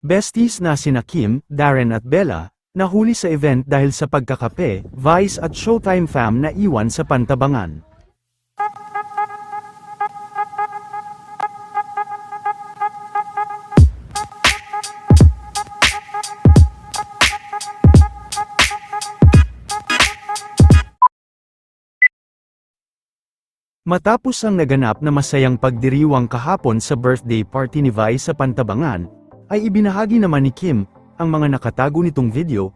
Besties na sina Kim, Darren at Bella, nahuli sa event dahil sa pagkakape, Vice at Showtime fam na iwan sa pantabangan. Matapos ang naganap na masayang pagdiriwang kahapon sa birthday party ni Vice sa Pantabangan, ay ibinahagi naman ni Kim, ang mga nakatago nitong video,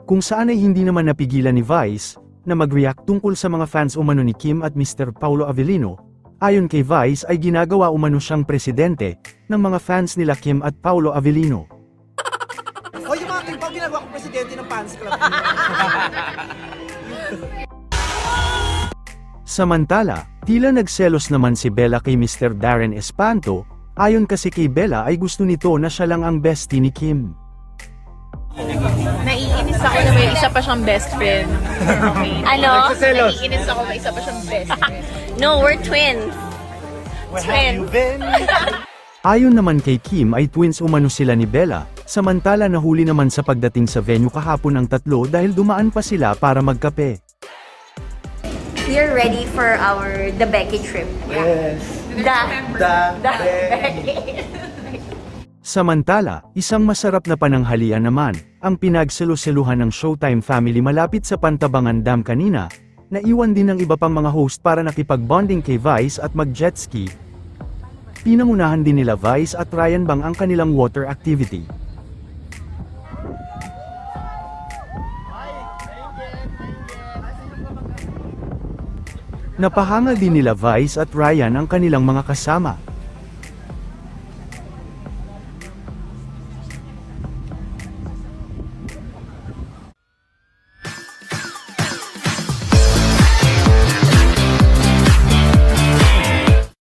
kung saan ay hindi naman napigilan ni Vice, na mag-react tungkol sa mga fans umano ni Kim at Mr. Paulo Avellino. Ayon kay Vice ay ginagawa umano siyang presidente, ng mga fans nila Kim at Paulo Avellino. O yung mga Kim Pao, ginagawa ko presidente ng fans club. Samantala, tila nagselos naman si Bella kay Mr. Darren Espanto, ayon kasi kay Bella ay gusto nito na siya lang ang bestie ni Kim. Naiinis ako na may isa pa siyang best friend. Okay. Ano? Naiinis ako na isa pa siyang best friend. No, we're twins. Twins. Ayon naman kay Kim ay twins umano sila ni Bella, samantala nahuli naman sa pagdating sa venue kahapon ang tatlo dahil dumaan pa sila para magkape. We're ready for the Becky trip. Yes. The Becky. Samantala, isang masarap na pananghalian naman, ang pinagsalo-saluhan ng Showtime family malapit sa Pantabangan Dam kanina, naiwan din ng iba pang mga host para nakipag-bonding kay Vice at mag-jet ski. Pinangunahan din nila Vice at Ryan Bang ang kanilang water activity. Napahangal din nila Vice at Ryan ang kanilang mga kasama.